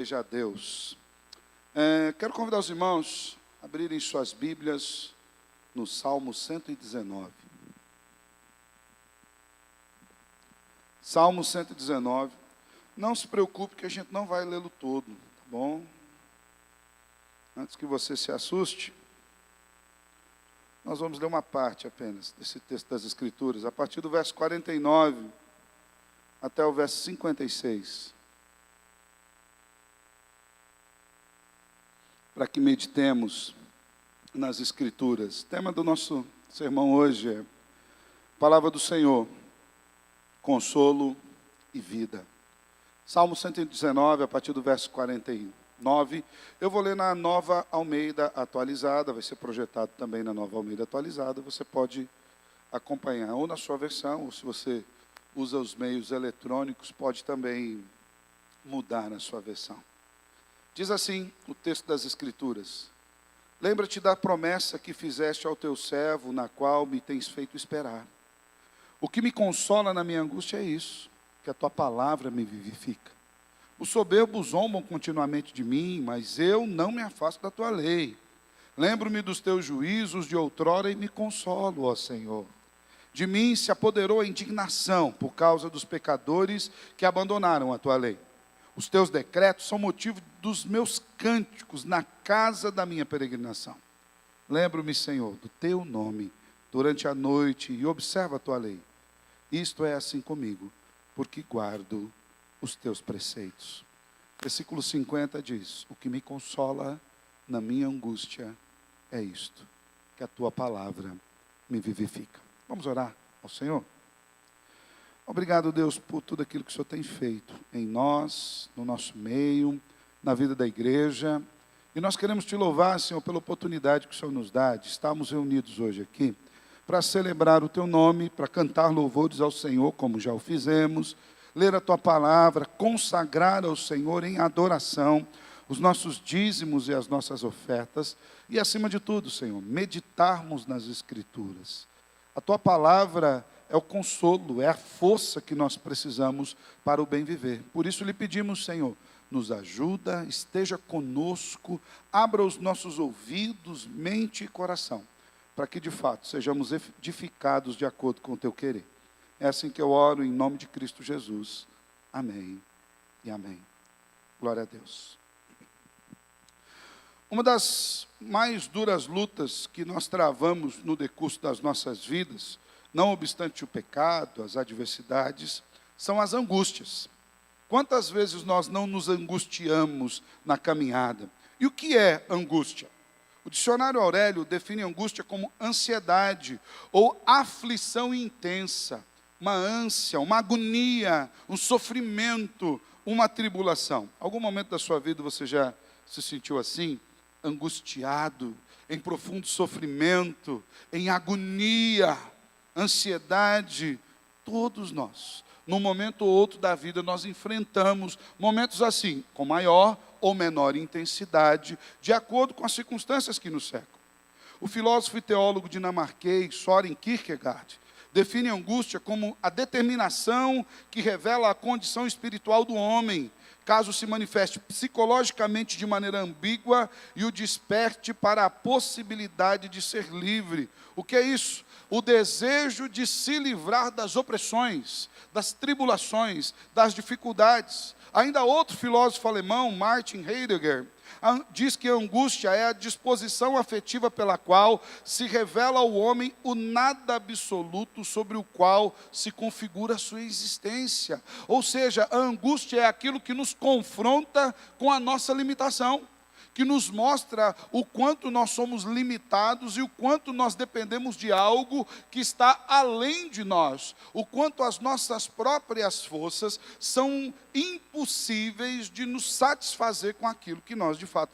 Seja a Deus. Quero convidar os irmãos a abrirem suas Bíblias no Salmo 119. Salmo 119. Não se preocupe que a gente não vai lê-lo todo, tá bom? Antes que você se assuste, nós vamos ler uma parte apenas desse texto das Escrituras, a partir do verso 49 até o verso 56. Para que meditemos nas Escrituras. O tema do nosso sermão hoje é Palavra do Senhor, consolo e vida. Salmo 119, a partir do verso 49. Eu vou ler na Nova Almeida Atualizada, vai ser projetado também na Nova Almeida Atualizada. Você pode acompanhar ou na sua versão, ou se você usa os meios eletrônicos, pode também mudar na sua versão. Diz assim o texto das Escrituras: lembra-te da promessa que fizeste ao teu servo, na qual me tens feito esperar. O que me consola na minha angústia é isso, que a tua palavra me vivifica. Os soberbos zombam continuamente de mim, mas eu não me afasto da tua lei. Lembro-me dos teus juízos de outrora e me consolo, ó Senhor. De mim se apoderou a indignação por causa dos pecadores que abandonaram a tua lei. Os teus decretos são motivo dos meus cânticos na casa da minha peregrinação. Lembro-me, Senhor, do teu nome durante a noite e observa a tua lei. Isto é assim comigo, porque guardo os teus preceitos. Versículo 50 diz: o que me consola na minha angústia é isto, que a tua palavra me vivifica. Vamos orar ao Senhor? Obrigado, Deus, por tudo aquilo que o Senhor tem feito em nós, no nosso meio, na vida da igreja. E nós queremos te louvar, Senhor, pela oportunidade que o Senhor nos dá de estarmos reunidos hoje aqui para celebrar o teu nome, para cantar louvores ao Senhor, como já o fizemos, ler a tua palavra, consagrar ao Senhor em adoração os nossos dízimos e as nossas ofertas e, acima de tudo, Senhor, meditarmos nas Escrituras. A tua palavra é o consolo, é a força que nós precisamos para o bem viver. Por isso lhe pedimos, Senhor, nos ajuda, esteja conosco, abra os nossos ouvidos, mente e coração, para que de fato sejamos edificados de acordo com o teu querer. É assim que eu oro em nome de Cristo Jesus. Amém e amém. Glória a Deus. Uma das mais duras lutas que nós travamos no decurso das nossas vidas, não obstante o pecado, as adversidades, são as angústias. Quantas vezes nós não nos angustiamos na caminhada? E o que é angústia? O dicionário Aurélio define angústia como ansiedade ou aflição intensa, uma ânsia, uma agonia, um sofrimento, uma tribulação. Algum momento da sua vida você já se sentiu assim? Angustiado, em profundo sofrimento, em agonia, ansiedade? Todos nós, num momento ou outro da vida, nós enfrentamos momentos assim, com maior ou menor intensidade, de acordo com as circunstâncias que nos cercam. O filósofo e teólogo dinamarquês Søren Kierkegaard define a angústia como a determinação que revela a condição espiritual do homem, caso se manifeste psicologicamente de maneira ambígua e o desperte para a possibilidade de ser livre. O que é isso? O desejo de se livrar das opressões, das tribulações, das dificuldades. Ainda outro filósofo alemão, Martin Heidegger, diz que a angústia é a disposição afetiva pela qual se revela ao homem o nada absoluto sobre o qual se configura a sua existência. Ou seja, a angústia é aquilo que nos confronta com a nossa limitação, que nos mostra o quanto nós somos limitados e o quanto nós dependemos de algo que está além de nós, o quanto as nossas próprias forças são impossíveis de nos satisfazer com aquilo que nós de fato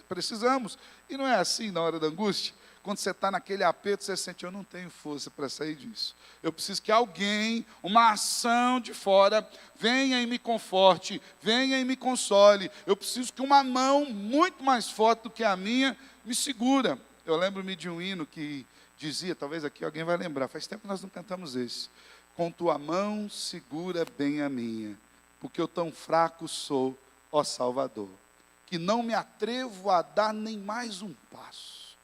precisamos. E não é assim na hora da angústia? Quando você está naquele aperto, você sente: eu não tenho força para sair disso. Eu preciso que alguém, uma ação de fora, venha e me conforte, venha e me console. Eu preciso que uma mão muito mais forte do que a minha me segura. Eu lembro-me de um hino que dizia, talvez aqui alguém vai lembrar, faz tempo que nós não cantamos esse: com tua mão segura bem a minha, porque eu tão fraco sou ó Salvador, que não me atrevo a dar nem mais um passo,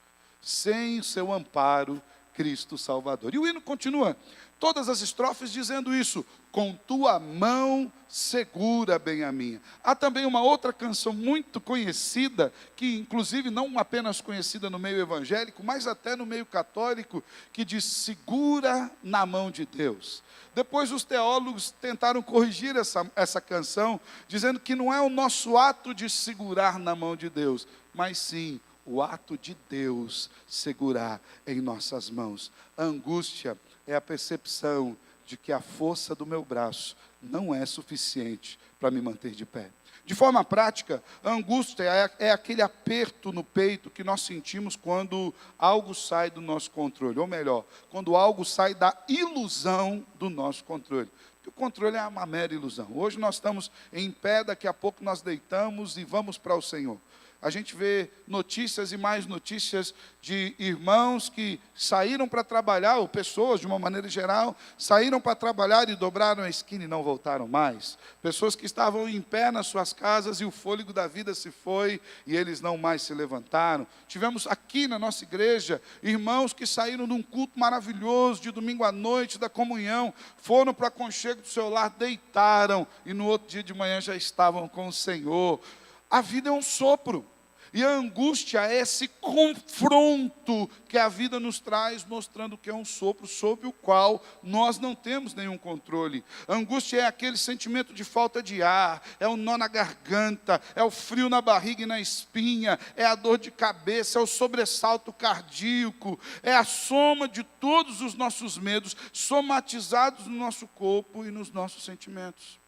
sem o seu amparo, Cristo Salvador. E o hino continua, todas as estrofes dizendo isso, com tua mão segura bem a minha. Há também uma outra canção muito conhecida, que inclusive não apenas conhecida no meio evangélico, mas até no meio católico, que diz, segura na mão de Deus. Depois os teólogos tentaram corrigir essa canção, dizendo que não é o nosso ato de segurar na mão de Deus, mas sim o ato de Deus segurar em nossas mãos. A angústia é a percepção de que a força do meu braço não é suficiente para me manter de pé. De forma prática, a angústia é aquele aperto no peito que nós sentimos quando algo sai do nosso controle, ou melhor, quando algo sai da ilusão do nosso controle. Porque o controle é uma mera ilusão. Hoje nós estamos em pé, daqui a pouco nós deitamos e vamos para o Senhor. A gente vê notícias e mais notícias de irmãos que saíram para trabalhar, ou pessoas de uma maneira geral, saíram para trabalhar e dobraram a esquina e não voltaram mais. Pessoas que estavam em pé nas suas casas e o fôlego da vida se foi e eles não mais se levantaram. Tivemos aqui na nossa igreja irmãos que saíram de um culto maravilhoso de domingo à noite, da comunhão, foram para o aconchego do seu lar, deitaram e no outro dia de manhã já estavam com o Senhor. A vida é um sopro, e a angústia é esse confronto que a vida nos traz, mostrando que é um sopro sobre o qual nós não temos nenhum controle. A angústia é aquele sentimento de falta de ar, é o nó na garganta, é o frio na barriga e na espinha, é a dor de cabeça, é o sobressalto cardíaco, é a soma de todos os nossos medos somatizados no nosso corpo e nos nossos sentimentos.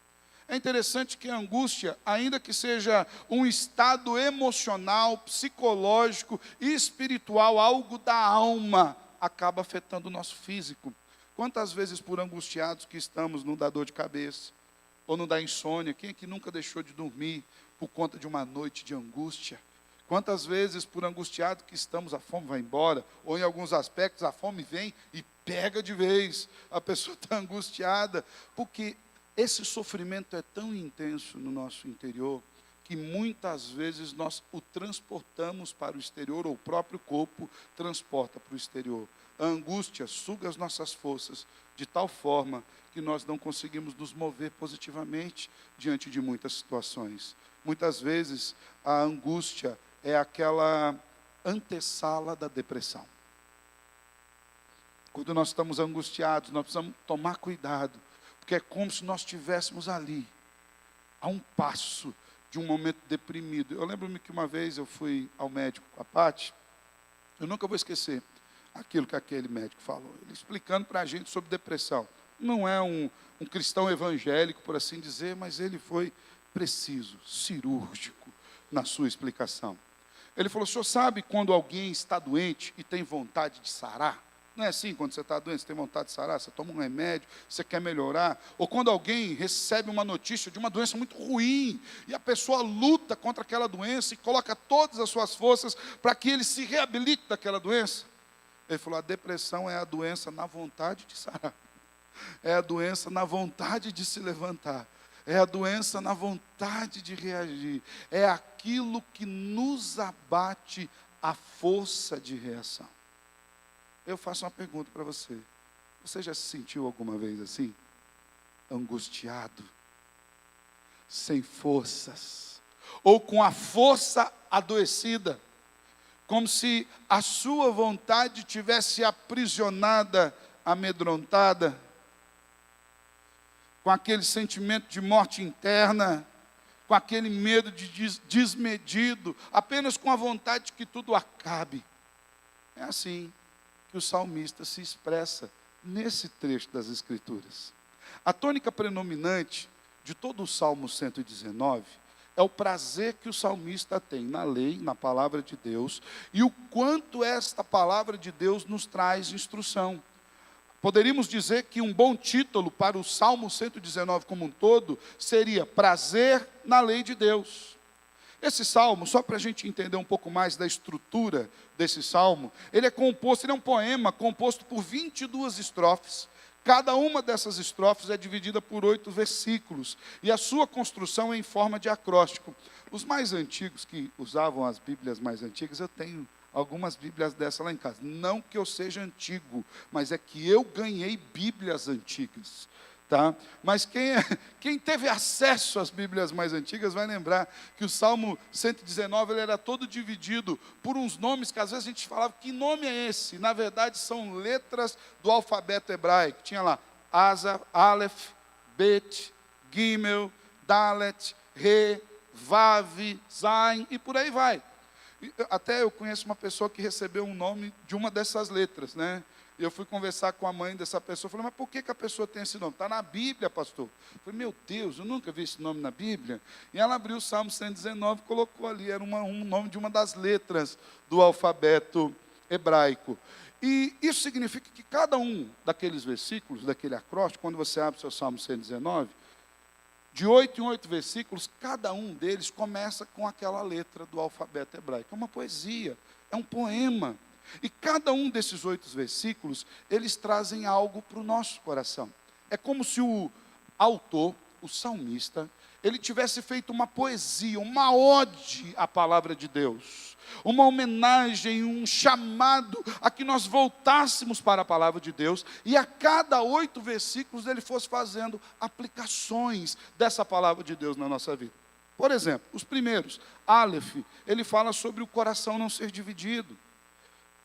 É interessante que a angústia, ainda que seja um estado emocional, psicológico e espiritual, algo da alma, acaba afetando o nosso físico. Quantas vezes por angustiados que estamos não dá dor de cabeça, ou não dá insônia? Quem é que nunca deixou de dormir por conta de uma noite de angústia? Quantas vezes por angustiado que estamos, a fome vai embora, ou em alguns aspectos a fome vem e pega de vez, a pessoa está angustiada, porque esse sofrimento é tão intenso no nosso interior, que muitas vezes nós o transportamos para o exterior, ou o próprio corpo transporta para o exterior. A angústia suga as nossas forças, de tal forma que nós não conseguimos nos mover positivamente diante de muitas situações. Muitas vezes a angústia é aquela antessala da depressão. Quando nós estamos angustiados, nós precisamos tomar cuidado, porque é como se nós estivéssemos ali, a um passo de um momento deprimido. Eu lembro-me que uma vez eu fui ao médico com a Pati, eu nunca vou esquecer aquilo que aquele médico falou, ele explicando para a gente sobre depressão. Não é um cristão evangélico, por assim dizer, mas ele foi preciso, cirúrgico na sua explicação. Ele falou, o senhor sabe quando alguém está doente e tem vontade de sarar? Não é assim, quando você está doente, você tem vontade de sarar, você toma um remédio, você quer melhorar. Ou quando alguém recebe uma notícia de uma doença muito ruim, e a pessoa luta contra aquela doença e coloca todas as suas forças para que ele se reabilite daquela doença. Ele falou, a depressão é a doença na vontade de sarar. É a doença na vontade de se levantar. É a doença na vontade de reagir. É aquilo que nos abate a força de reação. Eu faço uma pergunta para você. Você já se sentiu alguma vez assim? Angustiado? Sem forças? Ou com a força adoecida? Como se a sua vontade tivesse aprisionada, amedrontada? Com aquele sentimento de morte interna? Com aquele medo de desmedido? Apenas com a vontade de que tudo acabe? É assim que o salmista se expressa nesse trecho das Escrituras. A tônica predominante de todo o Salmo 119 é o prazer que o salmista tem na lei, na palavra de Deus, e o quanto esta palavra de Deus nos traz instrução. Poderíamos dizer que um bom título para o Salmo 119 como um todo seria Prazer na Lei de Deus. Esse salmo, só para a gente entender um pouco mais da estrutura desse salmo, ele é um poema composto por 22 estrofes, Cada uma dessas estrofes é dividida por 8 versículos, e a sua construção é em forma de acróstico. Os mais antigos, que usavam as Bíblias mais antigas, eu tenho algumas Bíblias dessa lá em casa. Não que eu seja antigo, mas é que eu ganhei Bíblias antigas. Tá? Mas quem teve acesso às Bíblias mais antigas vai lembrar que o Salmo 119 ele era todo dividido por uns nomes que às vezes a gente falava, que nome é esse? Na verdade são letras do alfabeto hebraico. Tinha lá Asa, Aleph, Bet, Gimel, Dalet, Re, Vav, Zain e por aí vai. Até eu conheço uma pessoa que recebeu um nome de uma dessas letras, né? E eu fui conversar com a mãe dessa pessoa, falei, mas por que a pessoa tem esse nome? Está na Bíblia, pastor. Eu falei, meu Deus, eu nunca vi esse nome na Bíblia. E ela abriu o Salmo 119 e colocou ali, era um nome de uma das letras do alfabeto hebraico. E isso significa que cada um daqueles versículos, daquele acróstico, quando você abre o seu Salmo 119, de 8 em 8 versículos, cada um deles começa com aquela letra do alfabeto hebraico. É uma poesia, é um poema. E cada um desses 8 versículos, eles trazem algo para o nosso coração. É como se o autor, o salmista, ele tivesse feito uma poesia, uma ode à palavra de Deus. Uma homenagem, um chamado a que nós voltássemos para a palavra de Deus. E a cada 8 versículos ele fosse fazendo aplicações dessa palavra de Deus na nossa vida. Por exemplo, os primeiros, Aleph, ele fala sobre o coração não ser dividido.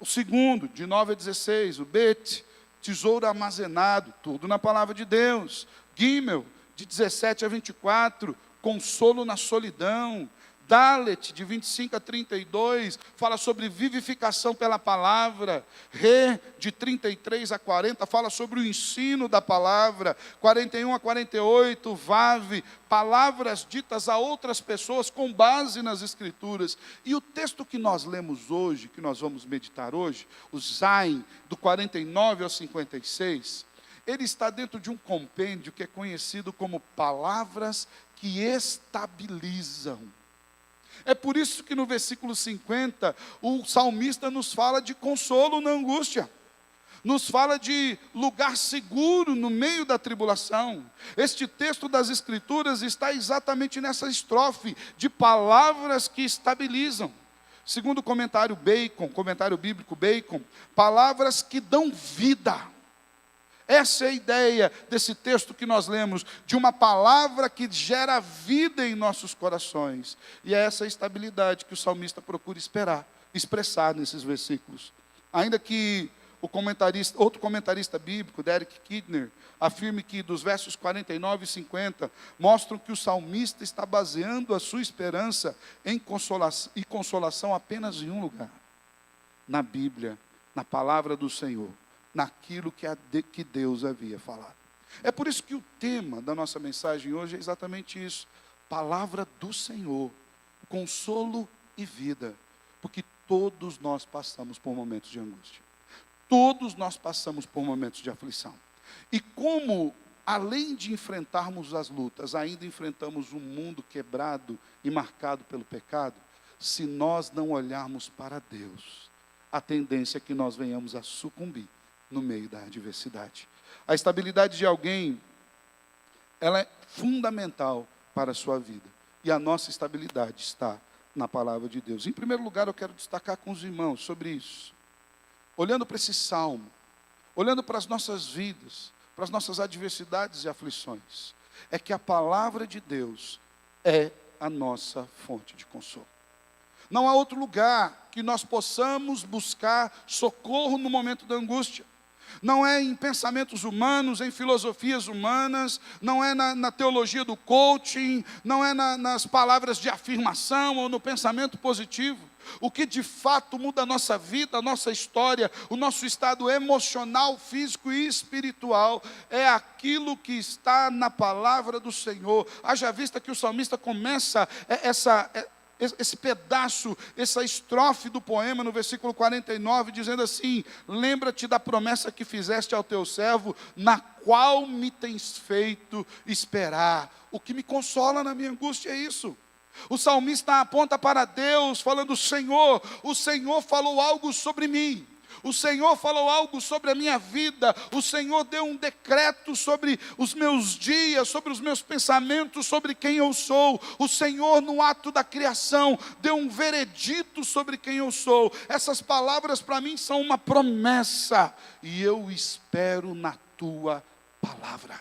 O segundo, de 9 a 16, o Bet, tesouro armazenado, tudo na palavra de Deus. Gimel, de 17 a 24, consolo na solidão. Dalet, de 25 a 32, fala sobre vivificação pela palavra. Re, de 33 a 40, fala sobre o ensino da palavra. 41 a 48, Vav, palavras ditas a outras pessoas com base nas Escrituras. E o texto que nós lemos hoje, que nós vamos meditar hoje, o Zain, do 49 ao 56, ele está dentro de um compêndio que é conhecido como palavras que estabilizam. É por isso que no versículo 50, o salmista nos fala de consolo na angústia. Nos fala de lugar seguro no meio da tribulação. Este texto das Escrituras está exatamente nessa estrofe de palavras que estabilizam. Segundo o comentário bíblico Bacon, palavras que dão vida. Essa é a ideia desse texto que nós lemos, de uma palavra que gera vida em nossos corações. E é essa estabilidade que o salmista procura expressar nesses versículos. Ainda que outro comentarista bíblico, Derek Kidner, afirme que dos versos 49 e 50, mostram que o salmista está baseando a sua esperança em consolação apenas em um lugar. Na Bíblia, na palavra do Senhor. Naquilo que Deus havia falado. É por isso que o tema da nossa mensagem hoje é exatamente isso. Palavra do Senhor, consolo e vida. Porque todos nós passamos por momentos de angústia. Todos nós passamos por momentos de aflição. E como, além de enfrentarmos as lutas, ainda enfrentamos um mundo quebrado e marcado pelo pecado, se nós não olharmos para Deus, a tendência é que nós venhamos a sucumbir no meio da adversidade. A estabilidade de alguém, ela é fundamental para a sua vida. E a nossa estabilidade está na palavra de Deus. Em primeiro lugar, eu quero destacar com os irmãos sobre isso. Olhando para esse salmo, olhando para as nossas vidas, para as nossas adversidades e aflições, é que a palavra de Deus é a nossa fonte de consolo. Não há outro lugar que nós possamos buscar socorro no momento da angústia. Não é em pensamentos humanos, em filosofias humanas, não é na teologia do coaching, não é nas palavras de afirmação ou no pensamento positivo. O que de fato muda a nossa vida, a nossa história, o nosso estado emocional, físico e espiritual, é aquilo que está na palavra do Senhor. Haja vista que o salmista começa esse pedaço, essa estrofe do poema no versículo 49, dizendo assim: lembra-te da promessa que fizeste ao teu servo, na qual me tens feito esperar. O que me consola na minha angústia é isso. O salmista aponta para Deus, falando: Senhor, o Senhor falou algo sobre mim. o Senhor falou algo sobre a minha vida, o Senhor deu um decreto sobre os meus dias, sobre os meus pensamentos, sobre quem eu sou. O Senhor, no ato da criação, deu um veredito sobre quem eu sou. Essas palavras para mim são uma promessa, e eu espero na tua palavra.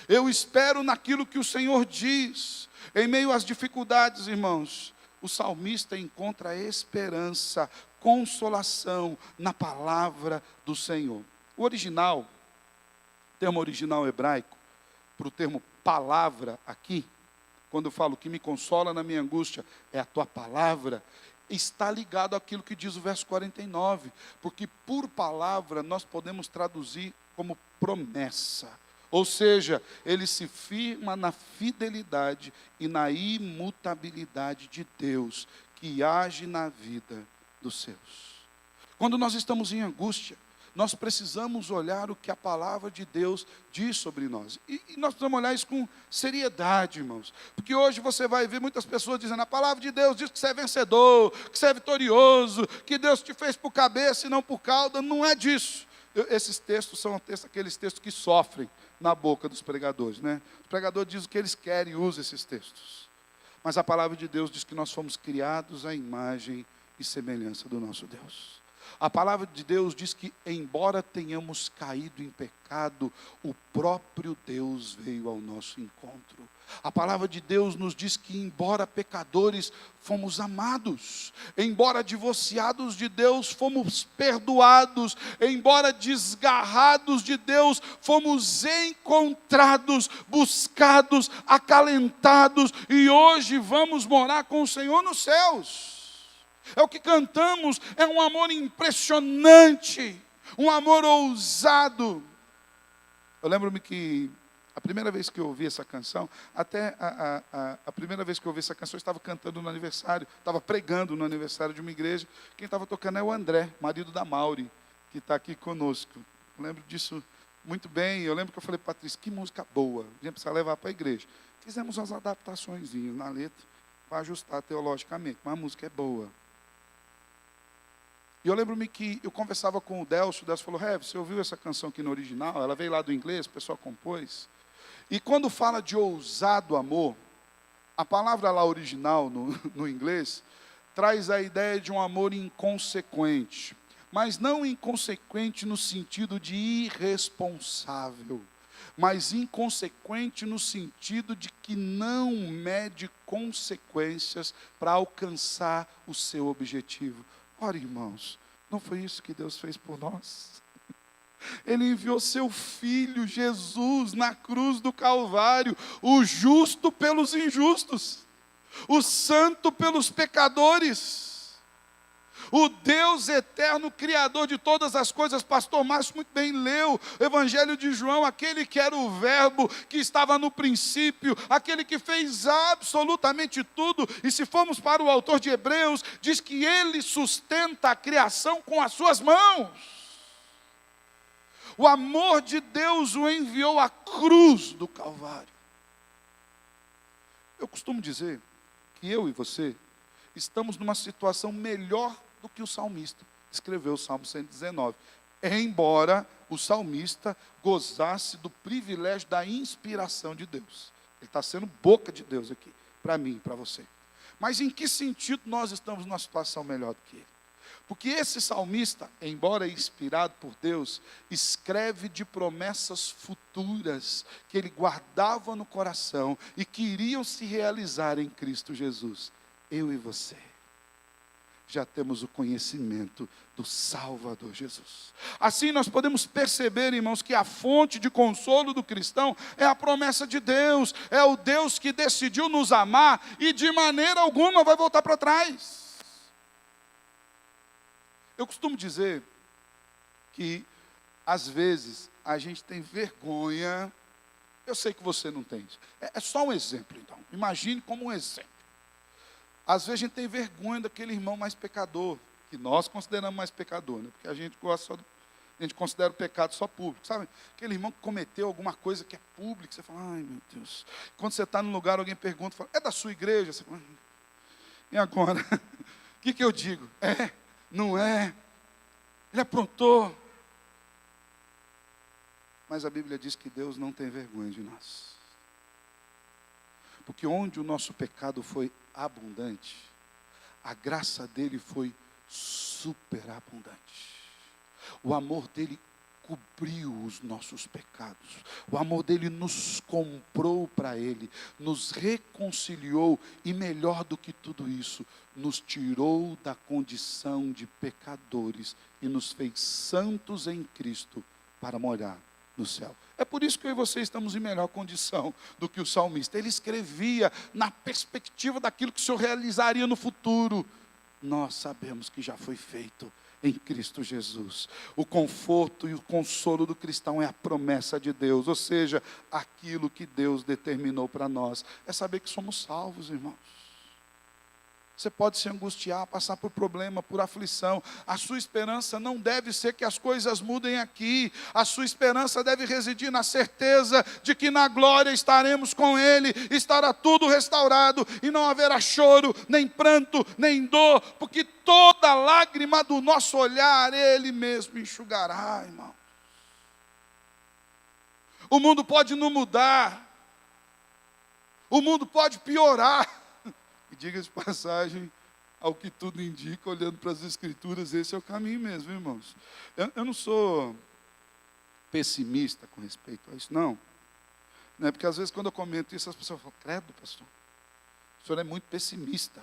Eu espero naquilo que o Senhor diz. Em meio às dificuldades, irmãos, o salmista encontra esperança, consolação na palavra do Senhor. O original, termo original hebraico, para o termo palavra aqui, quando eu falo que me consola na minha angústia, é a tua palavra, está ligado àquilo que diz o verso 49, porque por palavra nós podemos traduzir como promessa. Ou seja, ele se firma na fidelidade e na imutabilidade de Deus, que age na vida dos seus. Quando nós estamos em angústia, nós precisamos olhar o que a palavra de Deus diz sobre nós. E nós precisamos olhar isso com seriedade, irmãos. Porque hoje você vai ver muitas pessoas dizendo: a palavra de Deus diz que você é vencedor, que você é vitorioso, que Deus te fez por cabeça e não por cauda. Não é disso. Esses textos são aqueles textos que sofrem na boca dos pregadores, né? Os pregadores dizem o que eles querem e usam esses textos. Mas a palavra de Deus diz que nós fomos criados à imagem e semelhança do nosso Deus. A palavra de Deus diz que, embora tenhamos caído em pecado, o próprio Deus veio ao nosso encontro. A palavra de Deus nos diz que, embora pecadores, fomos amados. Embora divorciados de Deus, fomos perdoados. Embora desgarrados de Deus, fomos encontrados, buscados, acalentados. E hoje vamos morar com o Senhor nos céus. É o que cantamos, é um amor impressionante, um amor ousado. Eu lembro-me que a primeira vez que eu ouvi essa canção, até a primeira vez que eu ouvi essa canção, eu estava cantando no aniversário, estava pregando no aniversário de uma igreja. Quem estava tocando é o André, marido da Mauri, que está aqui conosco. Eu lembro disso muito bem. Eu lembro que eu falei: Patrícia, que música boa, a gente precisa levar para a igreja. Fizemos umas adaptações na letra, para ajustar teologicamente, mas a música é boa. E eu lembro-me que eu conversava com o Delcio falou: você ouviu essa canção aqui no original? Ela veio lá do inglês, o pessoal compôs. E quando fala de ousado amor, a palavra lá original no inglês, traz a ideia de um amor inconsequente. Mas não inconsequente no sentido de irresponsável, mas inconsequente no sentido de que não mede consequências para alcançar o seu objetivo. Ora, irmãos, não foi isso que Deus fez por nós? Ele enviou seu Filho Jesus na cruz do Calvário, o justo pelos injustos, o santo pelos pecadores, o Deus eterno, Criador de todas as coisas. Pastor Márcio muito bem leu o Evangelho de João, aquele que era o verbo, que estava no princípio, aquele que fez absolutamente tudo. E se formos para o autor de Hebreus, diz que ele sustenta a criação com as suas mãos. O amor de Deus o enviou à cruz do Calvário. Eu costumo dizer que eu e você estamos numa situação melhor do que o salmista escreveu o Salmo 119. Embora o salmista gozasse do privilégio da inspiração de Deus. Ele está sendo boca de Deus aqui, para mim e para você. Mas em que sentido nós estamos numa situação melhor do que ele? Porque esse salmista, embora inspirado por Deus, escreve de promessas futuras que ele guardava no coração e que iriam se realizar em Cristo Jesus. Eu e você já temos o conhecimento do Salvador Jesus. Assim nós podemos perceber, irmãos, que a fonte de consolo do cristão é a promessa de Deus, é o Deus que decidiu nos amar e de maneira alguma vai voltar para trás. Eu costumo dizer que, às vezes, a gente tem vergonha. Eu sei que você não tem isso. É só um exemplo, então. Imagine como um exemplo. Às vezes a gente tem vergonha daquele irmão mais pecador, que nós consideramos mais pecador, né? Porque a gente considera o pecado só público, sabe? Aquele irmão que cometeu alguma coisa que é pública, você fala: ai meu Deus. Quando você está num lugar, alguém pergunta, fala: é da sua igreja? Você fala: e agora? O que eu digo? É? Não é? ele aprontou. Mas a Bíblia diz que Deus não tem vergonha de nós. Porque onde o nosso pecado foi abundante, a graça dele foi superabundante. O amor dele cobriu os nossos pecados. O amor dele nos comprou para ele, nos reconciliou e, melhor do que tudo isso, nos tirou da condição de pecadores e nos fez santos em Cristo para morar no céu. É por isso que eu e você estamos em melhor condição do que o salmista. Ele escrevia na perspectiva daquilo que o Senhor realizaria no futuro. Nós sabemos que já foi feito em Cristo Jesus. O conforto e o consolo do cristão é a promessa de Deus, ou seja, aquilo que Deus determinou para nós. É saber que somos salvos, irmãos. Você pode se angustiar, passar por problema, por aflição. A sua esperança não deve ser que as coisas mudem aqui. A sua esperança deve residir na certeza de que na glória estaremos com Ele. Estará tudo restaurado e não haverá choro, nem pranto, nem dor. Porque toda lágrima do nosso olhar Ele mesmo enxugará, irmão. O mundo pode não mudar. O mundo pode piorar. E diga-se de passagem, ao que tudo indica, olhando para as Escrituras, esse é o caminho mesmo, irmãos. Eu não sou pessimista com respeito a isso, não. Não é porque às vezes quando eu comento isso, as pessoas falam, credo, pastor, o senhor é muito pessimista.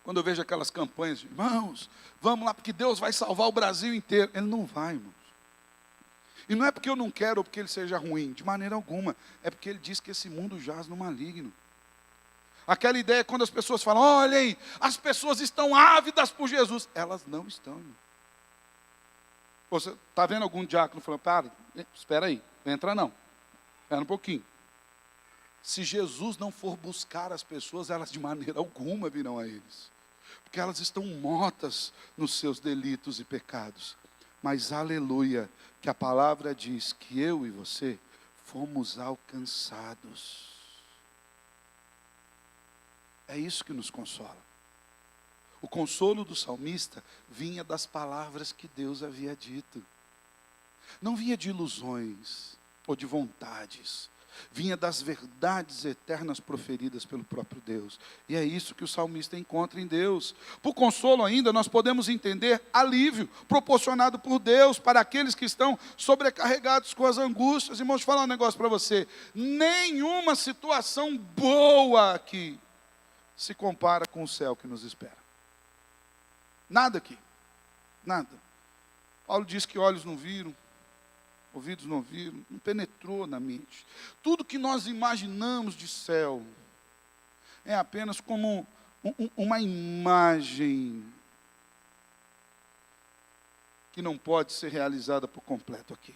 Quando eu vejo aquelas campanhas, irmãos, vamos lá, porque Deus vai salvar o Brasil inteiro. Ele não vai, irmãos. E não é porque eu não quero ou porque ele seja ruim, de maneira alguma. É porque ele diz que esse mundo jaz no maligno. Aquela ideia quando as pessoas falam, olhem, as pessoas estão ávidas por Jesus. Elas não estão, irmão. Você está vendo algum diácono falando, para, espera aí, não entra não. Espera um pouquinho. Se Jesus não for buscar as pessoas, elas de maneira alguma virão a eles. Porque elas estão mortas nos seus delitos e pecados. Mas aleluia, que a palavra diz que eu e você fomos alcançados. É isso que nos consola. O consolo do salmista vinha das palavras que Deus havia dito. Não vinha de ilusões ou de vontades. Vinha das verdades eternas proferidas pelo próprio Deus. E é isso que o salmista encontra em Deus. Por consolo ainda, nós podemos entender alívio proporcionado por Deus para aqueles que estão sobrecarregados com as angústias. Irmãos, vou falar um negócio para você. Nenhuma situação boa aqui se compara com o céu que nos espera. Nada aqui. Nada. Paulo diz que olhos não viram, ouvidos não ouviram, não penetrou na mente. Tudo que nós imaginamos de céu é apenas como uma imagem que não pode ser realizada por completo aqui.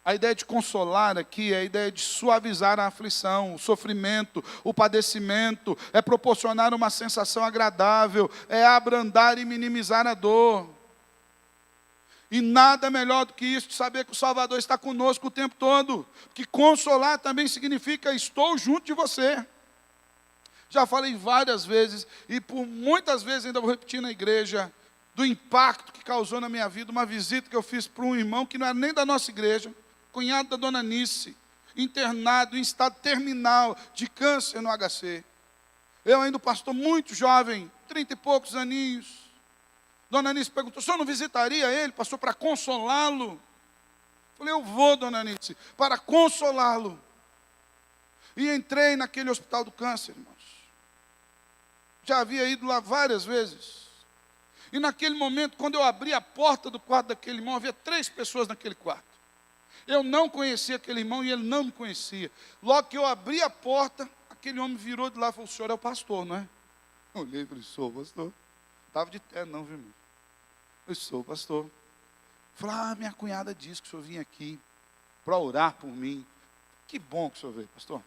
A ideia de consolar aqui é a ideia de suavizar a aflição, o sofrimento, o padecimento, é proporcionar uma sensação agradável, é abrandar e minimizar a dor. E nada melhor do que isso, de saber que o Salvador está conosco o tempo todo. Que consolar também significa estou junto de você. Já falei várias vezes, e por muitas vezes ainda vou repetir na igreja, do impacto que causou na minha vida, uma visita que eu fiz para um irmão que não era nem da nossa igreja, cunhado da dona Nice, internado em estado terminal de câncer no HC. Eu ainda pastor muito jovem, 30 e poucos aninhos. Dona Nice perguntou, o senhor não visitaria ele, pastor, para consolá-lo? Falei, eu vou, dona Nice, para consolá-lo. E entrei naquele hospital do câncer, irmãos. Já havia ido lá várias vezes. E naquele momento, quando eu abri a porta do quarto daquele irmão, havia 3 pessoas naquele quarto. Eu não conhecia aquele irmão e ele não me conhecia. Logo que eu abri a porta, aquele homem virou de lá e falou, o senhor é o pastor, não é? Eu olhei e falei, sou pastor. Estava de terno, não, viu, irmão? Eu sou pastor. Falei, minha cunhada disse que o senhor vinha aqui para orar por mim. Que bom que o senhor veio, pastor.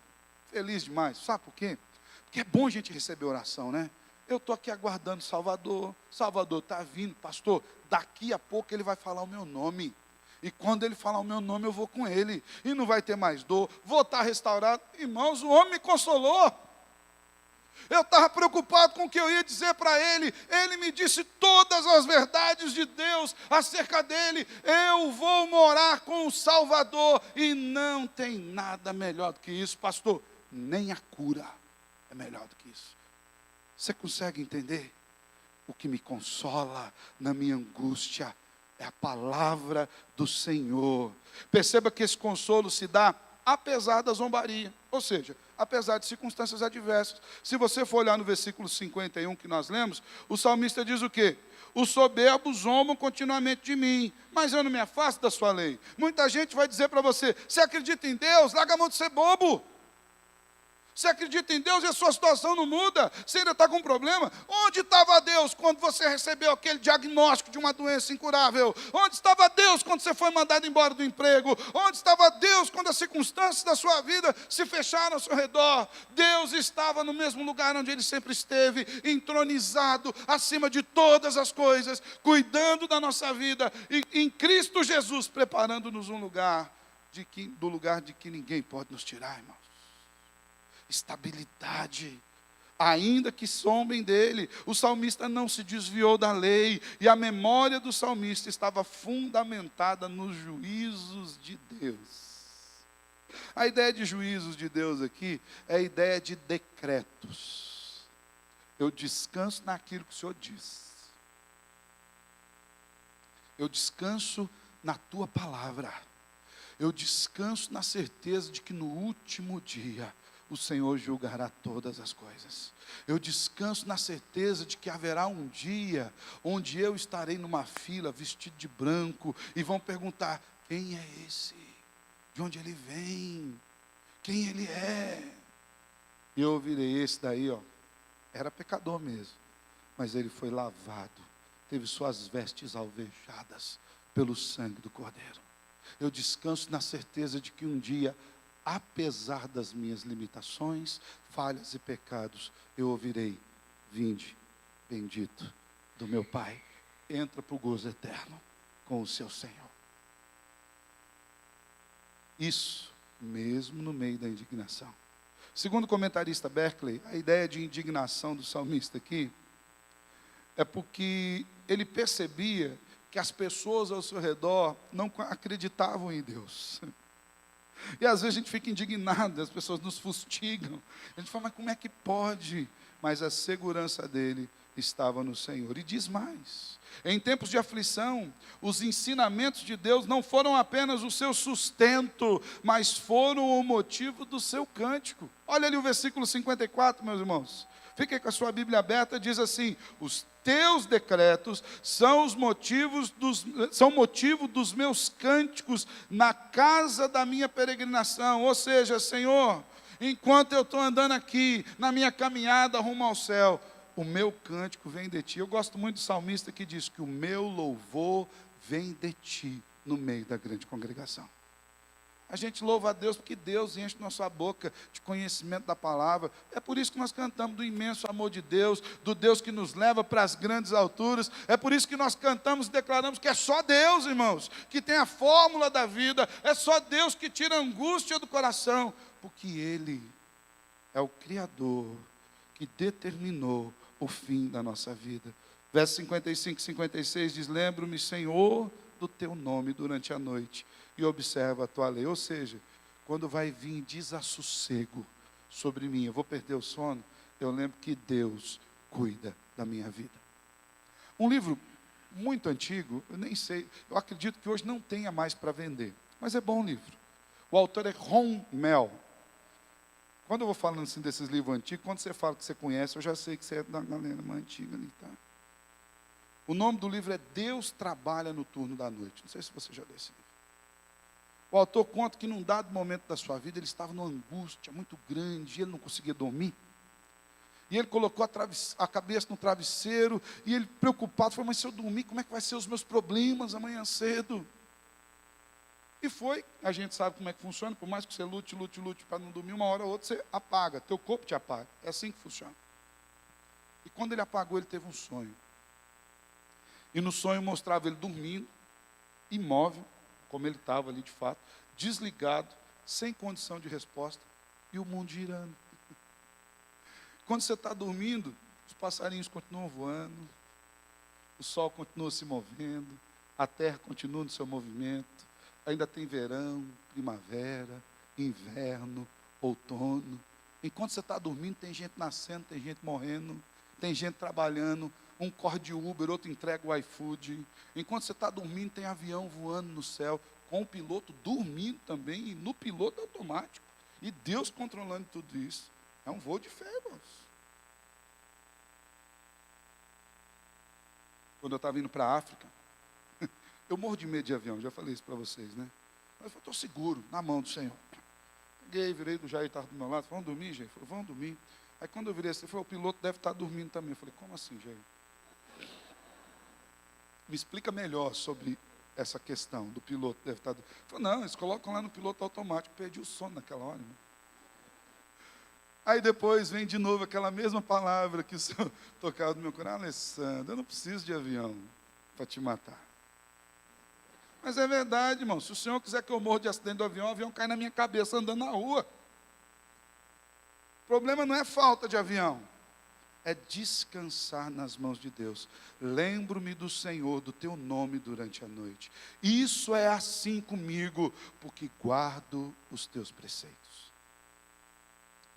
Feliz demais. Sabe por quê? Porque é bom a gente receber oração, né? Eu estou aqui aguardando Salvador. Salvador está vindo, pastor. Daqui a pouco ele vai falar o meu nome. E quando ele falar o meu nome, eu vou com ele. E não vai ter mais dor. Vou estar restaurado. Irmãos, o homem me consolou. Eu estava preocupado com o que eu ia dizer para ele. Ele me disse todas as verdades de Deus acerca dele. Eu vou morar com o Salvador. E não tem nada melhor do que isso, pastor. Nem a cura é melhor do que isso. Você consegue entender? O que me consola na minha angústia é a palavra do Senhor. Perceba que esse consolo se dá apesar da zombaria, ou seja, apesar de circunstâncias adversas. Se você for olhar no versículo 51 que nós lemos, o salmista diz o quê? Os soberbos zombam continuamente de mim, mas eu não me afasto da sua lei. Muita gente vai dizer para você, você acredita em Deus? Larga a mão de ser bobo. Você acredita em Deus e a sua situação não muda? Você ainda está com um problema? Onde estava Deus quando você recebeu aquele diagnóstico de uma doença incurável? Onde estava Deus quando você foi mandado embora do emprego? Onde estava Deus quando as circunstâncias da sua vida se fecharam ao seu redor? Deus estava no mesmo lugar onde Ele sempre esteve, entronizado acima de todas as coisas, cuidando da nossa vida, e em Cristo Jesus, preparando-nos um lugar do lugar de que ninguém pode nos tirar, irmão. Estabilidade, ainda que zombem dele. O salmista não se desviou da lei, e a memória do salmista estava fundamentada nos juízos de Deus. A ideia de juízos de Deus aqui é a ideia de decretos. Eu descanso naquilo que o Senhor diz. Eu descanso na tua palavra. Eu descanso na certeza de que no último dia o Senhor julgará todas as coisas. Eu descanso na certeza de que haverá um dia onde eu estarei numa fila vestido de branco e vão perguntar, quem é esse? De onde ele vem? Quem ele é? E eu ouvirei, esse daí, era pecador mesmo, mas ele foi lavado, teve suas vestes alvejadas pelo sangue do Cordeiro. Eu descanso na certeza de que um dia, apesar das minhas limitações, falhas e pecados, eu ouvirei, vinde, bendito do meu Pai, entra para o gozo eterno com o seu Senhor. Isso, mesmo no meio da indignação. Segundo o comentarista Berkeley, a ideia de indignação do salmista aqui, é porque ele percebia que as pessoas ao seu redor não acreditavam em Deus. E às vezes a gente fica indignado, as pessoas nos fustigam. A gente fala, mas como é que pode? Mas a segurança dele estava no Senhor. E diz mais, em tempos de aflição, os ensinamentos de Deus não foram apenas o seu sustento, mas foram o motivo do seu cântico. Olha ali o versículo 54, meus irmãos. Fique com a sua Bíblia aberta, diz assim, os teus decretos são motivo dos meus cânticos na casa da minha peregrinação. Ou seja, Senhor, enquanto eu estou andando aqui, na minha caminhada rumo ao céu, o meu cântico vem de ti. Eu gosto muito do salmista que diz que o meu louvor vem de ti, no meio da grande congregação. A gente louva a Deus porque Deus enche nossa boca de conhecimento da palavra. É por isso que nós cantamos do imenso amor de Deus, do Deus que nos leva para as grandes alturas. É por isso que nós cantamos e declaramos que é só Deus, irmãos, que tem a fórmula da vida. É só Deus que tira a angústia do coração, porque Ele é o Criador que determinou o fim da nossa vida. Versos 55 e 56 diz, lembro-me, Senhor, do teu nome durante a noite e observa a tua lei. Ou seja, quando vai vir desassossego sobre mim, eu vou perder o sono, eu lembro que Deus cuida da minha vida. Um livro muito antigo, eu nem sei, eu acredito que hoje não tenha mais para vender, mas é bom livro. O autor é Ron Mel. Quando eu vou falando assim desses livros antigos, quando você fala que você conhece, eu já sei que você é da galera mais antiga ali, tá? O nome do livro é Deus Trabalha no Turno da Noite. Não sei se você já leu esse livro. O autor conta que num dado momento da sua vida, ele estava numa angústia muito grande, ele não conseguia dormir. E ele colocou a cabeça no travesseiro, e ele preocupado, falou, mas se eu dormir, como é que vai ser os meus problemas amanhã cedo? E foi, a gente sabe como é que funciona, por mais que você lute para não dormir, uma hora ou outra você apaga, teu corpo te apaga. É assim que funciona. E quando ele apagou, ele teve um sonho. E no sonho mostrava ele dormindo, imóvel, como ele estava ali de fato, desligado, sem condição de resposta, e o mundo girando. Quando você está dormindo, os passarinhos continuam voando, o sol continua se movendo, a terra continua no seu movimento, ainda tem verão, primavera, inverno, outono. Enquanto você está dormindo, tem gente nascendo, tem gente morrendo, tem gente trabalhando, um corre de Uber, outro entrega o iFood. Enquanto você está dormindo, tem avião voando no céu, com o piloto dormindo também, e no piloto automático. E Deus controlando tudo isso. É um voo de fé, irmãos. Quando eu estava indo para a África, eu morro de medo de avião, já falei isso para vocês, né? Mas eu estou seguro, na mão do Senhor. Peguei, virei do Jair, estava do meu lado, vamos dormir, Jair? Falei, vamos dormir. Aí quando eu virei assim, ele falou, o piloto deve estar dormindo também. Eu falei, como assim, Jair? Me explica melhor sobre essa questão do piloto deve estar dormindo. Ele falou, não, eles colocam lá no piloto automático, perdi o sono naquela hora, irmão. Aí depois vem de novo aquela mesma palavra que o Senhor tocava no meu coração, Alessandro, eu não preciso de avião para te matar. Mas é verdade, irmão, se o Senhor quiser que eu morra de acidente do avião, o avião cai na minha cabeça andando na rua. O problema não é falta de avião, é descansar nas mãos de Deus. Lembro-me do Senhor, do teu nome durante a noite. Isso é assim comigo, porque guardo os teus preceitos.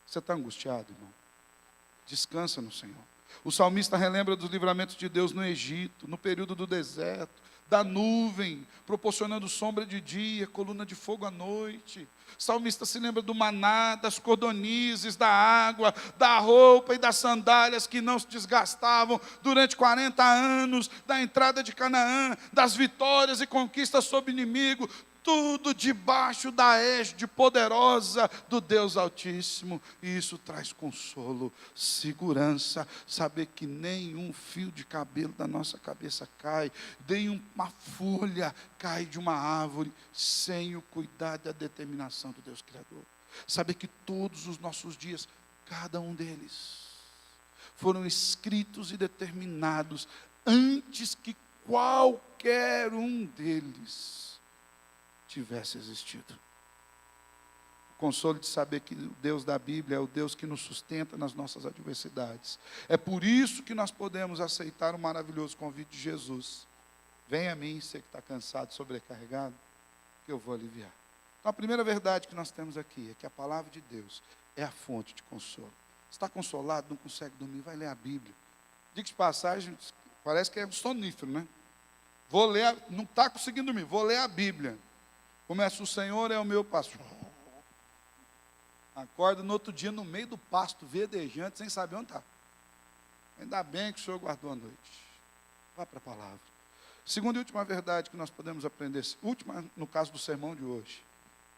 Você está angustiado, irmão? Descansa no Senhor. O salmista relembra dos livramentos de Deus no Egito, no período do deserto, da nuvem, proporcionando sombra de dia, coluna de fogo à noite. O salmista se lembra do maná, das cordonizes, da água, da roupa e das sandálias que não se desgastavam durante 40 anos, da entrada de Canaã, das vitórias e conquistas sobre o inimigo, tudo debaixo da égide poderosa do Deus Altíssimo. E isso traz consolo, segurança, saber que nenhum fio de cabelo da nossa cabeça cai, nenhuma folha cai de uma árvore sem o cuidado e a determinação do Deus Criador. Saber que todos os nossos dias, cada um deles, foram escritos e determinados antes que qualquer um deles tivesse existido. O consolo de saber que o Deus da Bíblia é o Deus que nos sustenta nas nossas adversidades. É por isso que nós podemos aceitar o maravilhoso convite de Jesus. Venha a mim, você que está cansado, sobrecarregado, que eu vou aliviar. Então a primeira verdade que nós temos aqui é que a palavra de Deus é a fonte de consolo. Está consolado, não consegue dormir, vai ler a Bíblia. Diga de passagem, parece que é um sonífero, né? Vou ler, não está conseguindo dormir, vou ler a Bíblia. Começa, o Senhor é o meu pastor. Acorda no outro dia no meio do pasto verdejante, sem saber onde está. Ainda bem que o Senhor guardou a noite. Vá para a palavra. Segunda e última verdade que nós podemos aprender, última no caso do sermão de hoje.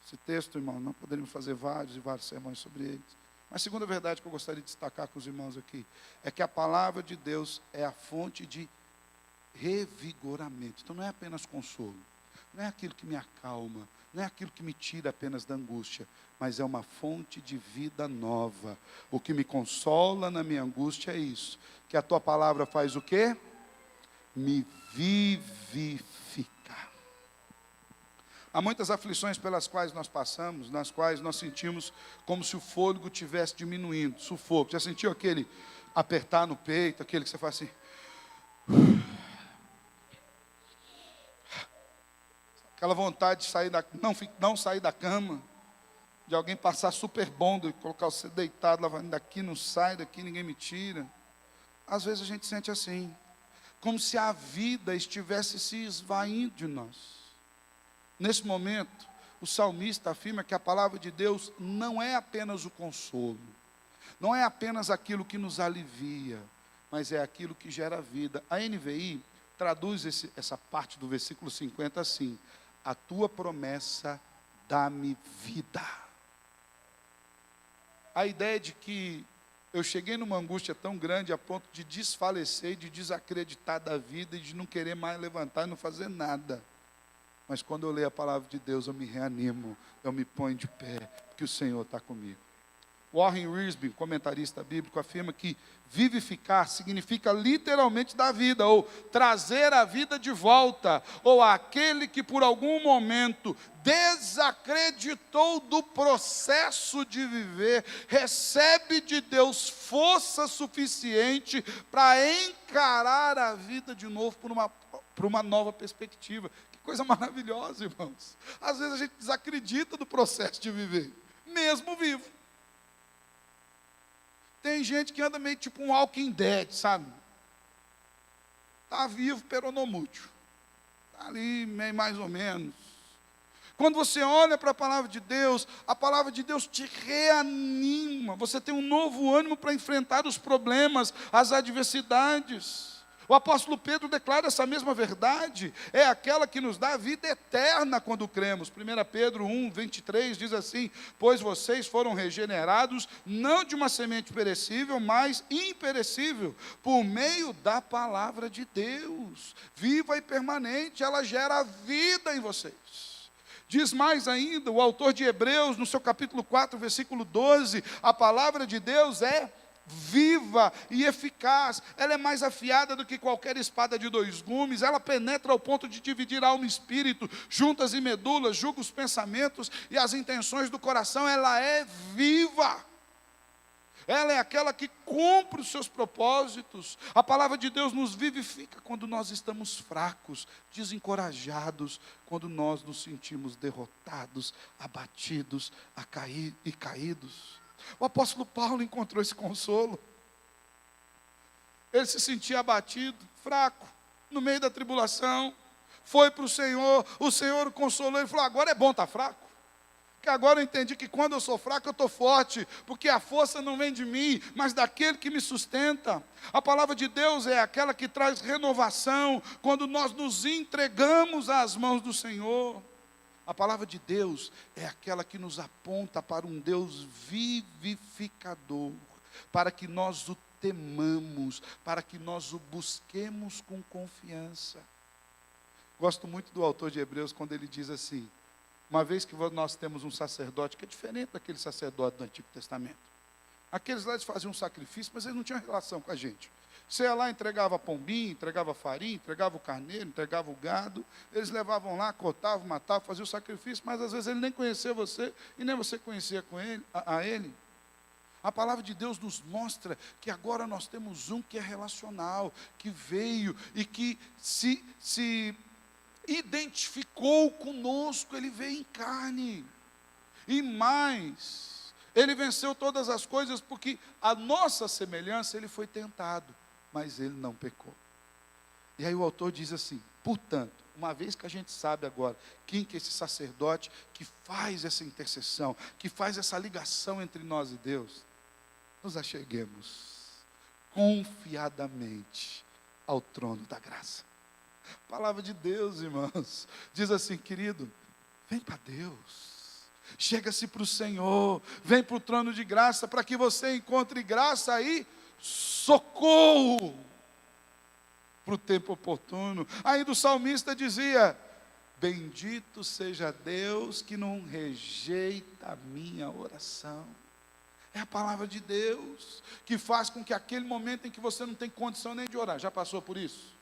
Esse texto, irmão, não poderíamos fazer vários e vários sermões sobre eles. Mas a segunda verdade que eu gostaria de destacar com os irmãos aqui, é que a palavra de Deus é a fonte de revigoramento. Então não é apenas consolo. Não é aquilo que me acalma, não é aquilo que me tira apenas da angústia, mas é uma fonte de vida nova. O que me consola na minha angústia é isso, que a tua palavra faz o quê? Me vivifica. Há muitas aflições pelas quais nós passamos, nas quais nós sentimos como se o fôlego estivesse diminuindo, sufoco. Já sentiu aquele apertar no peito, aquele que você faz assim? Aquela vontade de sair não sair da cama, de alguém passar super bom, de colocar você deitado, lá daqui, não sai daqui, ninguém me tira. Às vezes a gente sente assim, como se a vida estivesse se esvaindo de nós. Nesse momento, o salmista afirma que a palavra de Deus não é apenas o consolo, não é apenas aquilo que nos alivia, mas é aquilo que gera vida. A NVI traduz essa parte do versículo 50 assim: a tua promessa dá-me vida. A ideia de que eu cheguei numa angústia tão grande a ponto de desfalecer, de desacreditar da vida e de não querer mais levantar e não fazer nada. Mas quando eu leio a palavra de Deus, eu me reanimo, eu me ponho de pé, porque o Senhor está comigo. Warren Wiersbe, comentarista bíblico, afirma que vivificar significa literalmente dar vida, ou trazer a vida de volta, ou aquele que por algum momento desacreditou do processo de viver, recebe de Deus força suficiente para encarar a vida de novo por uma nova perspectiva. Que coisa maravilhosa, irmãos. Às vezes a gente desacredita do processo de viver, mesmo vivo. Tem gente que anda meio tipo um Walking Dead, sabe? Está vivo, peronomútil. Está ali, meio mais ou menos. Quando você olha para a palavra de Deus te reanima. Você tem um novo ânimo para enfrentar os problemas, as adversidades. O apóstolo Pedro declara essa mesma verdade. É aquela que nos dá a vida eterna quando cremos. 1 Pedro 1, 23 diz assim: pois vocês foram regenerados, não de uma semente perecível, mas imperecível, por meio da palavra de Deus. Viva e permanente, ela gera vida em vocês. Diz mais ainda, o autor de Hebreus, no seu capítulo 4, versículo 12, a palavra de Deus é viva e eficaz, ela é mais afiada do que qualquer espada de dois gumes, ela penetra ao ponto de dividir alma e espírito, juntas e medulas, julga os pensamentos e as intenções do coração. Ela é viva, ela é aquela que cumpre os seus propósitos. A palavra de Deus nos vivifica quando nós estamos fracos, desencorajados, quando nós nos sentimos derrotados, abatidos, caídos. O apóstolo Paulo encontrou esse consolo. Ele se sentia abatido, fraco, no meio da tribulação. Foi para o Senhor o consolou. Ele falou: agora é bom estar fraco. Porque agora eu entendi que quando eu sou fraco eu estou forte. Porque a força não vem de mim, mas daquele que me sustenta. A palavra de Deus é aquela que traz renovação quando nós nos entregamos às mãos do Senhor. A palavra de Deus é aquela que nos aponta para um Deus vivificador, para que nós o temamos, para que nós o busquemos com confiança. Gosto muito do autor de Hebreus quando ele diz assim: uma vez que nós temos um sacerdote que é diferente daquele sacerdote do Antigo Testamento. Aqueles lá eles faziam um sacrifício, mas eles não tinham relação com a gente. Você ia lá, entregava pombinho, entregava farinha, entregava o carneiro, entregava o gado. Eles levavam lá, cortavam, matavam, faziam o sacrifício, mas às vezes ele nem conhecia você e nem você conhecia a ele. A palavra de Deus nos mostra que agora nós temos um que é relacional, que veio e que se identificou conosco. Ele veio em carne. E mais, ele venceu todas as coisas porque a nossa semelhança ele foi tentado, mas ele não pecou. E aí o autor diz assim: portanto, uma vez que a gente sabe agora quem que é esse sacerdote que faz essa intercessão, que faz essa ligação entre nós e Deus, nos acheguemos confiadamente ao trono da graça. A palavra de Deus, irmãos, diz assim: querido, vem para Deus. Chega-se para o Senhor, vem para o trono de graça, para que você encontre graça e socorro para o tempo oportuno. Ainda o salmista dizia: bendito seja Deus que não rejeita a minha oração. É a palavra de Deus que faz com que aquele momento em que você não tem condição nem de orar, já passou por isso?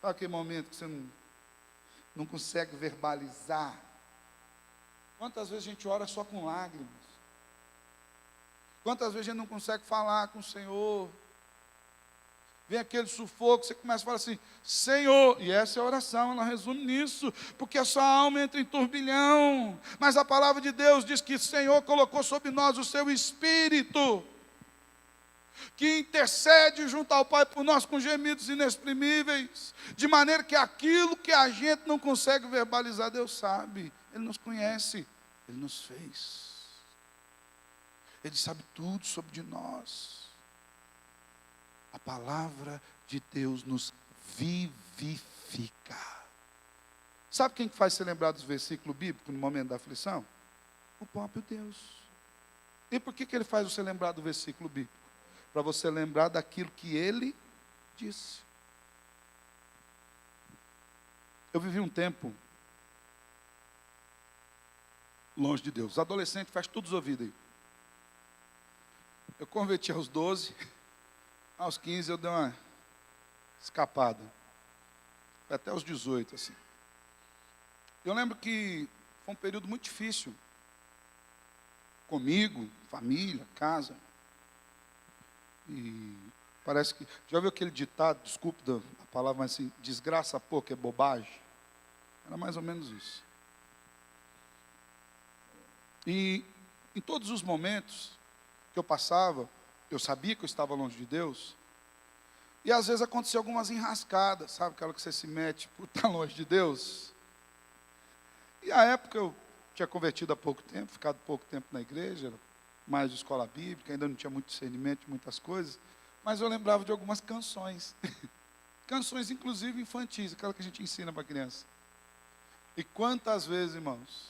Aquele momento que você não consegue verbalizar. Quantas vezes a gente ora só com lágrimas? Quantas vezes a gente não consegue falar com o Senhor? Vem aquele sufoco, você começa a falar assim: Senhor, e essa é a oração, ela resume nisso, porque a sua alma entra em turbilhão, mas a palavra de Deus diz que o Senhor colocou sobre nós o seu Espírito, que intercede junto ao Pai por nós com gemidos inexprimíveis, de maneira que aquilo que a gente não consegue verbalizar, Deus sabe. Ele nos conhece, Ele nos fez, Ele sabe tudo sobre nós. A palavra de Deus nos vivifica. Sabe quem que faz você lembrar dos versículos bíblicos no momento da aflição? O próprio Deus. E por que Ele faz você lembrar do versículo bíblico? Para você lembrar daquilo que Ele disse. Eu vivi um tempo longe de Deus. Adolescente faz todos os ouvidos aí. Eu converti aos 12, aos 15 eu dei uma escapada. Foi até os 18, assim. Eu lembro que foi um período muito difícil. Comigo, família, casa. E parece que... Já ouviu aquele ditado, desculpe a palavra, mas assim, desgraça pouco é bobagem? Era mais ou menos isso. E em todos os momentos que eu passava, eu sabia que eu estava longe de Deus. E às vezes aconteciam algumas enrascadas, sabe? Aquela que você se mete por estar longe de Deus. E à época eu tinha convertido há pouco tempo, ficado pouco tempo na igreja, mais de escola bíblica, ainda não tinha muito discernimento de muitas coisas, mas eu lembrava de algumas canções. Canções, inclusive, infantis, aquela que a gente ensina para a criança. E quantas vezes, irmãos,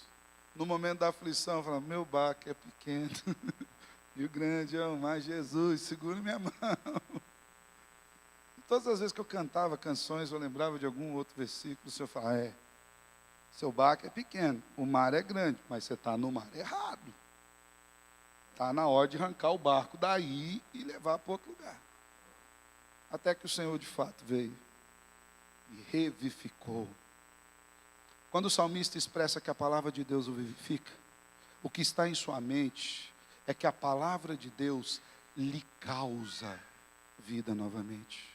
no momento da aflição, eu falava, meu barco é pequeno, e o grande é o mais Jesus, segura minha mão. E todas as vezes que eu cantava canções, eu lembrava de algum outro versículo, o Senhor falava, seu barco é pequeno, o mar é grande, mas você está no mar errado. Está na hora de arrancar o barco daí e levar para outro lugar. Até que o Senhor de fato veio e revivificou. Quando o salmista expressa que a palavra de Deus o vivifica, o que está em sua mente é que a palavra de Deus lhe causa vida novamente.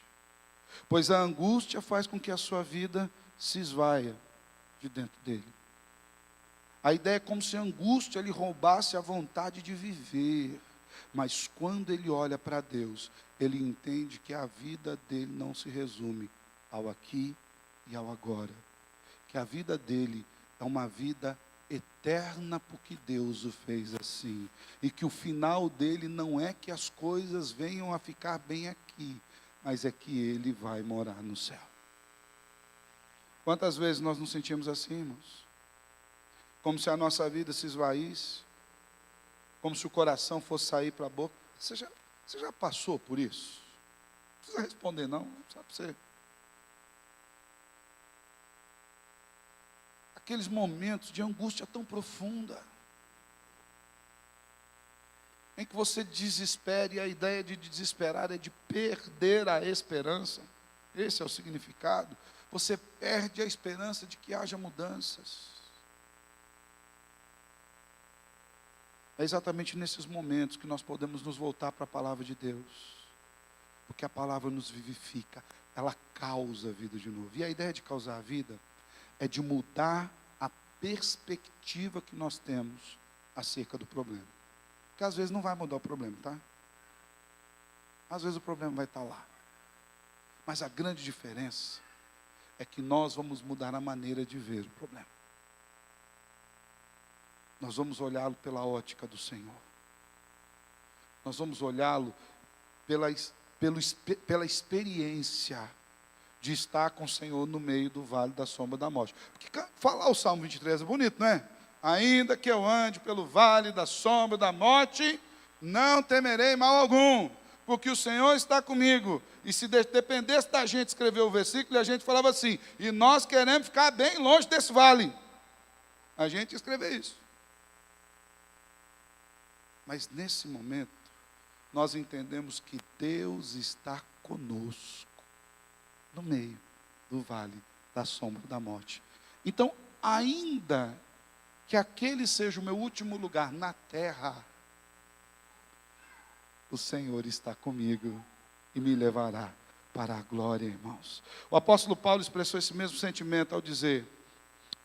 Pois a angústia faz com que a sua vida se esvaia de dentro dele. A ideia é como se a angústia lhe roubasse a vontade de viver. Mas quando ele olha para Deus, ele entende que a vida dele não se resume ao aqui e ao agora. Que a vida dele é uma vida eterna porque Deus o fez assim. E que o final dele não é que as coisas venham a ficar bem aqui, mas é que ele vai morar no céu. Quantas vezes nós nos sentimos assim, irmãos? Como se a nossa vida se esvaísse, como se o coração fosse sair para a boca. Você já passou por isso? Não precisa responder não, só para você. Aqueles momentos de angústia tão profunda, em que você desespera, e a ideia de desesperar é de perder a esperança. Esse é o significado. Você perde a esperança de que haja mudanças. É exatamente nesses momentos que nós podemos nos voltar para a palavra de Deus. Porque a palavra nos vivifica, ela causa a vida de novo. E a ideia de causar a vida é de mudar a perspectiva que nós temos acerca do problema. Porque às vezes não vai mudar o problema, tá? Às vezes o problema vai estar lá. Mas a grande diferença é que nós vamos mudar a maneira de ver o problema. Nós vamos olhá-lo pela ótica do Senhor. Nós vamos olhá-lo pela experiência de estar com o Senhor no meio do vale da sombra da morte. Porque falar o Salmo 23 é bonito, não é? Ainda que eu ande pelo vale da sombra da morte, não temerei mal algum, porque o Senhor está comigo. E se dependesse da gente escrever o versículo, a gente falava assim, e nós queremos ficar bem longe desse vale. A gente escreveu isso. Mas nesse momento, nós entendemos que Deus está conosco, no meio do vale da sombra da morte. Então, ainda que aquele seja o meu último lugar na terra, o Senhor está comigo e me levará para a glória, irmãos. O apóstolo Paulo expressou esse mesmo sentimento ao dizer,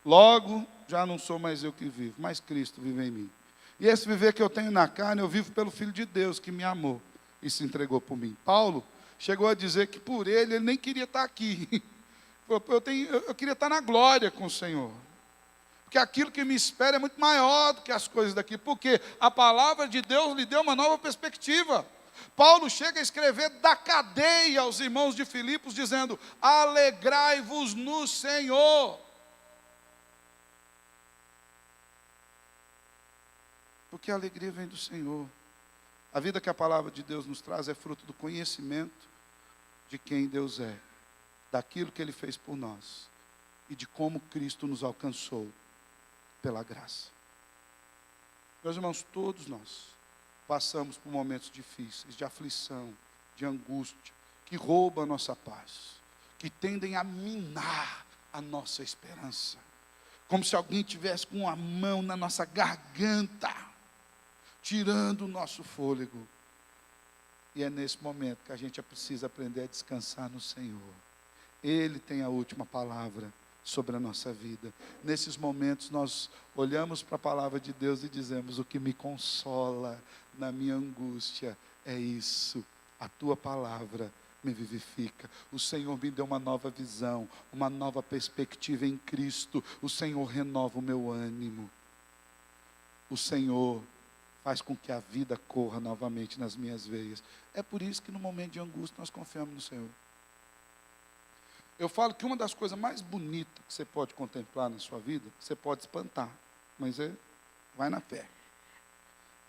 logo já não sou mais eu que vivo, mas Cristo vive em mim. E esse viver que eu tenho na carne, eu vivo pelo Filho de Deus, que me amou e se entregou por mim. Paulo chegou a dizer que por ele nem queria estar aqui. Eu queria estar na glória com o Senhor. Porque aquilo que me espera é muito maior do que as coisas daqui. Porque a palavra de Deus lhe deu uma nova perspectiva. Paulo chega a escrever da cadeia aos irmãos de Filipos, dizendo, alegrai-vos no Senhor. Porque a alegria vem do Senhor. A vida que a palavra de Deus nos traz é fruto do conhecimento de quem Deus é, daquilo que Ele fez por nós e de como Cristo nos alcançou pela graça. Meus irmãos, todos nós passamos por momentos difíceis, de aflição, de angústia, que roubam a nossa paz, que tendem a minar a nossa esperança. Como se alguém tivesse com a mão na nossa garganta, tirando o nosso fôlego. E é nesse momento que a gente precisa aprender a descansar no Senhor. Ele tem a última palavra sobre a nossa vida. Nesses momentos nós olhamos para a palavra de Deus e dizemos: o que me consola na minha angústia é isso, a tua palavra me vivifica. O Senhor me deu uma nova visão, uma nova perspectiva em Cristo. O Senhor renova o meu ânimo. O Senhor faz com que a vida corra novamente nas minhas veias. É por isso que no momento de angústia nós confiamos no Senhor. Eu falo que uma das coisas mais bonitas que você pode contemplar na sua vida, você pode espantar, mas vai na fé.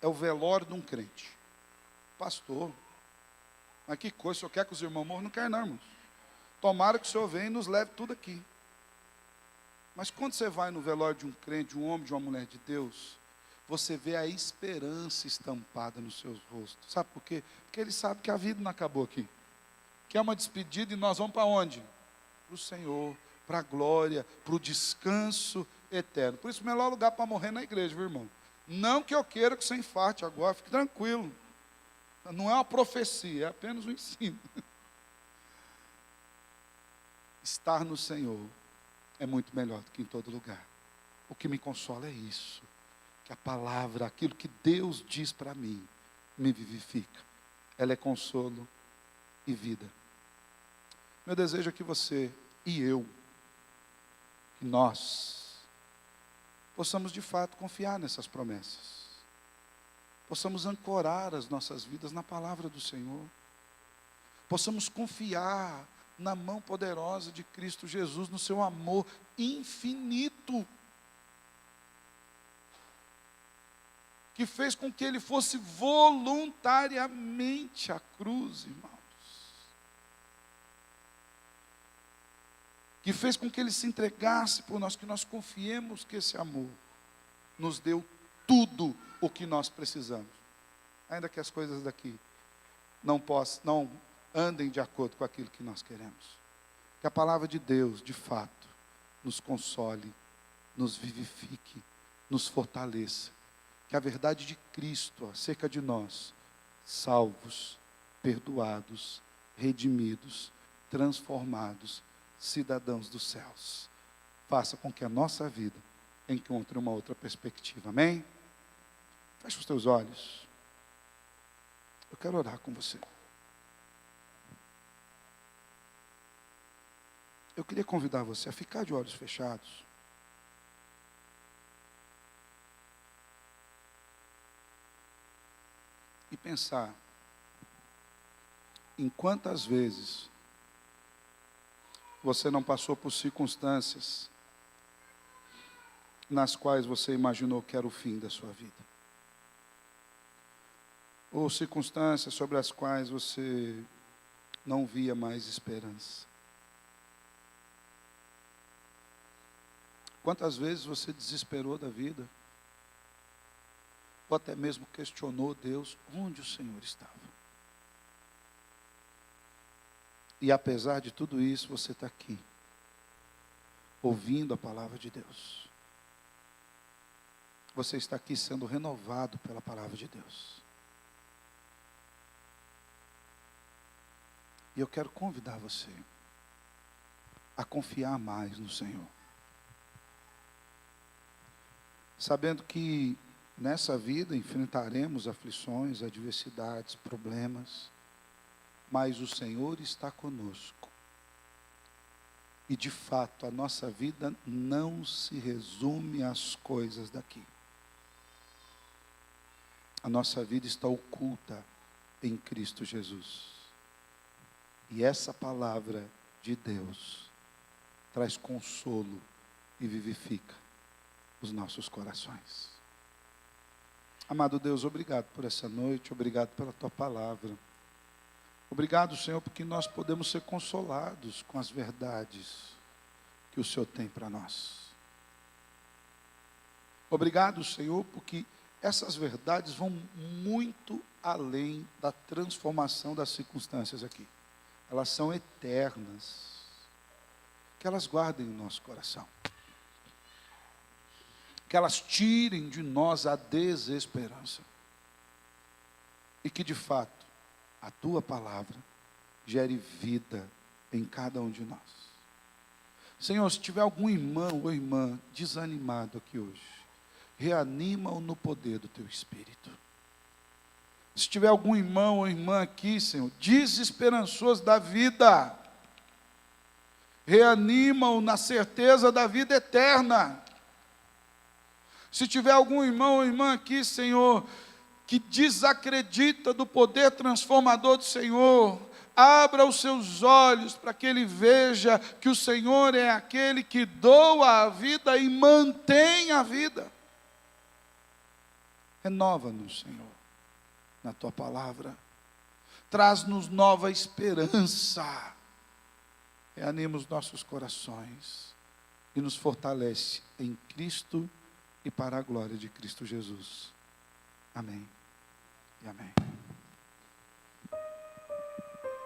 É o velório de um crente. Pastor, mas que coisa, o senhor quer que os irmãos morram? Não quer não, irmãos. Tomara que o senhor venha e nos leve tudo aqui. Mas quando você vai no velório de um crente, de um homem, de uma mulher de Deus, você vê a esperança estampada nos seus rostos. Sabe por quê? Porque ele sabe que a vida não acabou aqui. Que é uma despedida e nós vamos para onde? Para o Senhor, para a glória, para o descanso eterno. Por isso, o melhor lugar para morrer é na igreja, viu, irmão? Não que eu queira que você infarte agora, fique tranquilo. Não é uma profecia, é apenas um ensino. Estar no Senhor é muito melhor do que em todo lugar. O que me consola é isso. Que a palavra, aquilo que Deus diz para mim, me vivifica. Ela é consolo e vida. Meu desejo é que você e eu, que nós, possamos de fato confiar nessas promessas. Possamos ancorar as nossas vidas na palavra do Senhor. Possamos confiar na mão poderosa de Cristo Jesus, no seu amor infinito, que fez com que ele fosse voluntariamente à cruz, irmãos. Que fez com que ele se entregasse por nós, que nós confiemos que esse amor nos deu tudo o que nós precisamos. Ainda que as coisas daqui não andem de acordo com aquilo que nós queremos. Que a palavra de Deus, de fato, nos console, nos vivifique, nos fortaleça. Que a verdade de Cristo acerca de nós, salvos, perdoados, redimidos, transformados, cidadãos dos céus, faça com que a nossa vida encontre uma outra perspectiva. Amém? Feche os teus olhos. Eu quero orar com você. Eu queria convidar você a ficar de olhos fechados. E pensar em quantas vezes você não passou por circunstâncias nas quais você imaginou que era o fim da sua vida. Ou circunstâncias sobre as quais você não via mais esperança. Quantas vezes você desesperou da vida? Ou até mesmo questionou Deus, onde o Senhor estava? E apesar de tudo isso, você está aqui, ouvindo a palavra de Deus. Você está aqui sendo renovado pela palavra de Deus. E eu quero convidar você a confiar mais no Senhor. Sabendo que nessa vida enfrentaremos aflições, adversidades, problemas, mas o Senhor está conosco. E de fato, a nossa vida não se resume às coisas daqui. A nossa vida está oculta em Cristo Jesus. E essa palavra de Deus traz consolo e vivifica os nossos corações. Amado Deus, obrigado por essa noite, obrigado pela tua palavra. Obrigado, Senhor, porque nós podemos ser consolados com as verdades que o Senhor tem para nós. Obrigado, Senhor, porque essas verdades vão muito além da transformação das circunstâncias aqui. Elas são eternas. Que elas guardem o nosso coração. Que elas tirem de nós a desesperança. E que, de fato, a tua palavra gere vida em cada um de nós. Senhor, se tiver algum irmão ou irmã desanimado aqui hoje, reanima-o no poder do teu Espírito. Se tiver algum irmão ou irmã aqui, Senhor, desesperançoso da vida, reanima-o na certeza da vida eterna. Se tiver algum irmão ou irmã aqui, Senhor, que desacredita do poder transformador do Senhor, abra os seus olhos para que ele veja que o Senhor é aquele que doa a vida e mantém a vida. Renova-nos, Senhor, na tua palavra. Traz-nos nova esperança. Reanima os nossos corações e nos fortalece em Cristo e para a glória de Cristo Jesus. Amém e amém.